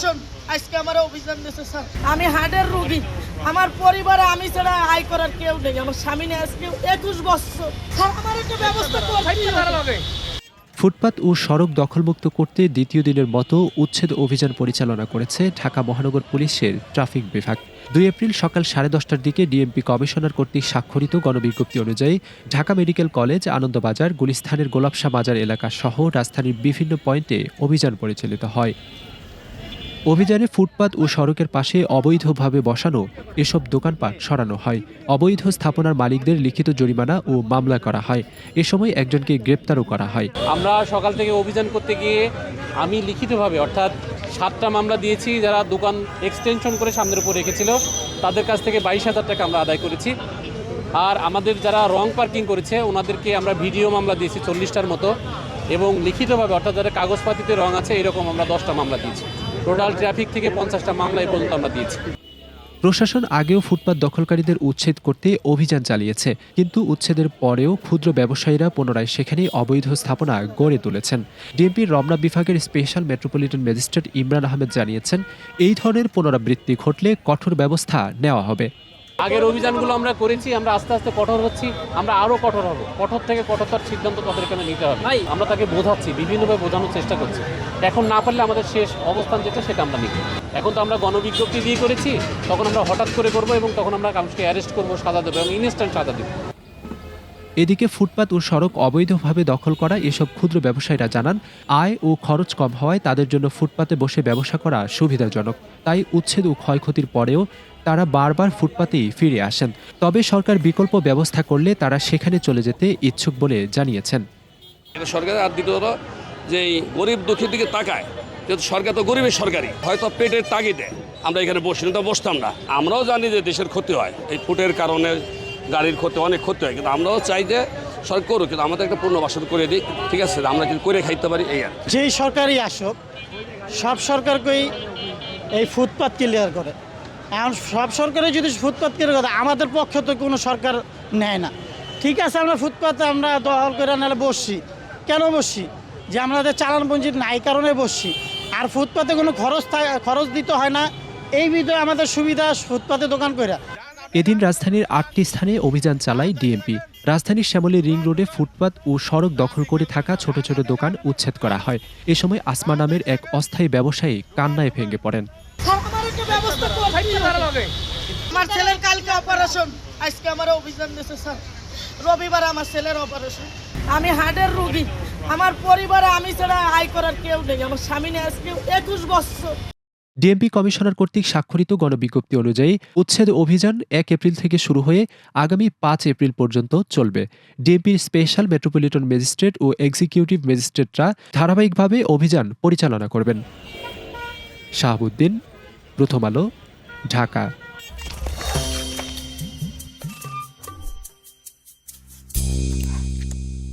Operation আজকে আমার অভিযান দিয়েছে স্যার। আমি হার্টের রোগী, আমার পরিবারে আমি ছাড়া আয় করার কেউ নেই। আমার স্বামী নিয়ে আজকে 21 বছর। স্যার আমার একটা ব্যবস্থা করতে হবে। ফুটপাত ও সড়ক দখলমুক্ত করতে দ্বিতীয় দিনের মতো উচ্ছেদ অভিযান পরিচালনা করেছে ঢাকা মহানগর পুলিশের ট্রাফিক বিভাগ। 2 এপ্রিল সকাল 10:30টার দিকে ডিএমপি কমিশনার কর্তৃক স্বাক্ষরিত গণবিজ্ঞপ্তি অনুযায়ী ঢাকা মেডিকেল কলেজ, আনন্দবাজার, গুলিস্তানের গোলাপশাহ বাজার এলাকা সহ রাজধানীর বিভিন্ন পয়েন্টে অভিযান পরিচালিত হয়। অভিযানে ফুটপাত ও সড়কের পাশে অবৈধভাবে বসানো এসব দোকানপাট সরানো হয়। অবৈধ স্থাপনার মালিকদের লিখিত জরিমানা ও মামলা করা হয়। এ সময় একজনকে গ্রেপ্তারও করা হয়। আমরা সকাল থেকে অভিযান করতে গিয়ে আমি লিখিতভাবে অর্থাৎ 7টা মামলা দিয়েছি। যারা দোকান এক্সটেনশন করে সামনের উপর রেখেছিল তাদের কাছ থেকে 22,000 টাকা আমরা আদায় করেছি। আর আমাদের যারা রং পার্কিং করেছে ওনাদেরকে আমরা ভিডিও মামলা দিয়েছি 40টার মতো, এবং লিখিতভাবে অর্থাৎ যারা কাগজপাতিতে রং আছে এরকম আমরা 10টা মামলা দিয়েছি। টোটাল ট্রাফিক থেকে 50টা মামলা এই পর্যন্ত আমরা দিয়েছি। প্রশাসন আগেও ফুটপাত দখলকারীদের উচ্ছেদ করতে অভিযান চালিয়েছে, কিন্তু উচ্ছেদের পরেও ক্ষুদ্র ব্যবসায়ীরা পুনরায় সেখানে অবৈধ স্থাপনা গড়ে তুলেছেন। ডিএমপির রমনা বিভাগের special metropolitan magistrate Imran Ahmed জানিয়েছেন, এই ধরনের পুনরাবৃত্তি ঘটলে কঠোর ব্যবস্থা নেওয়া হবে। আগের অভিযানগুলো আমরা করেছি, আমরা আস্তে আস্তে কঠোর হচ্ছি, আমরা আরও কঠোর হব। কঠোর থেকে কঠোরতার সিদ্ধান্ত তাদের এখানে নিতে হবে। আমরা তাকে বোঝাচ্ছি, বিভিন্নভাবে বোঝানোর চেষ্টা করছি। এখন না পারলে আমাদের শেষ অবস্থান যেটা সেটা আমরা নিব। এখন তো আমরা গণবিজ্ঞপ্তি দিয়ে করেছি, তখন আমরা হঠাৎ করে করব এবং তখন আমরা কাউকে অ্যারেস্ট করবো, সাজা দেবো এবং ইনস্ট্যান্ট সাজা দেবো। এদিকে ফুটপাত ও সড়ক অবৈধভাবে দখল করা এসব ক্ষুদ্র ব্যবসায়ীরা জানান, আয় ও খরচ কম হওয়ায় তাদের জন্য ফুটপাতে বসে ব্যবসা করা সুবিধাজনক। তাই উচ্ছেদ ও ক্ষয়ক্ষতির পরেও তারা বারবার ফুটপাতেই ফিরে আসেন। তবে সরকার বিকল্প ব্যবস্থা করলে তারা সেখানে চলে যেতে ইচ্ছুক বলে জানিয়েছেন। সরকারের আর দ্বিতীয়ত যে গরিব দুঃখীর দিকে তাকায়, যেহেতু সরকার তো গরিবের সরকারি, হয়তো পেটের তাগিদে আমরা এখানে বসি না, তো বসতাম না। আমরাও জানি যে দেশের ক্ষতি হয়, এই ফুটের কারণে গাড়ির ক্ষতি, অনেক ক্ষতি হয়, কিন্তু আমরাও চাই যে সরকার করুক, কিন্তু আমাদের একটা পূর্ণবাসন করে দিই, ঠিক আছে, আমরা কিন্তু করে খাইতে পারি। এই আর যেই সরকারই আসুক, সব সরকারকেই এই ফুটপাত ক্লিয়ার করে। এখন সব সরকারই যদি ফুটপাত ক্লিয়ার করে, আমাদের পক্ষে তো কোনো সরকার নেয় না। ঠিক আছে, আমরা ফুটপাতে আমরা দখল করে নাহলে বসছি। কেন বসছি? যে আমাদের চালানপঞ্জি নাই কারণে বসছি। আর ফুটপাতে কোনো খরচ দিতে হয় না, এই বিষয়ে আমাদের সুবিধা ফুটপাতে দোকান করে। এদিন রাজধানীর 8টি স্থানে অভিযান চালায় ডিএমপি। রাজধানীর শ্যামলী রিং রোডে ফুটপাত ও সড়ক দখল করে থাকা ছোট ছোট দোকান উচ্ছেদ করা হয়। এ সময় আসমা নামের এক অস্থায়ী ব্যবসায়ী কান্নায় ভেঙে পড়েন। আমার একটা ব্যবস্থা করতে হবে। আমার ছেলের কালকে অপারেশন, আজকে আমার অভিযান দিয়েছে স্যার। রবিবার আমার ছেলের অপারেশন। আমি হার্টের রোগী, আমার পরিবারে আমি ছাড়া আয় করার কেউ নেই। আমার স্বামী নিয়ে আজকে 21 বছর। ডিএমপি কমিশনার কর্তৃক স্বাক্ষরিত গণবিজ্ঞপ্তি অনুযায়ী উচ্ছেদ অভিযান 1 এপ্রিল থেকে শুরু হয়ে আগামী 5 এপ্রিল পর্যন্ত চলবে। ডিএমপির স্পেশাল মেট্রোপলিটন ম্যাজিস্ট্রেট ও এক্সিকিউটিভ ম্যাজিস্ট্রেটরা ধারাবাহিকভাবে অভিযান পরিচালনা করবেন। শাহাবুদ্দিন, প্রথম আলো, ঢাকা।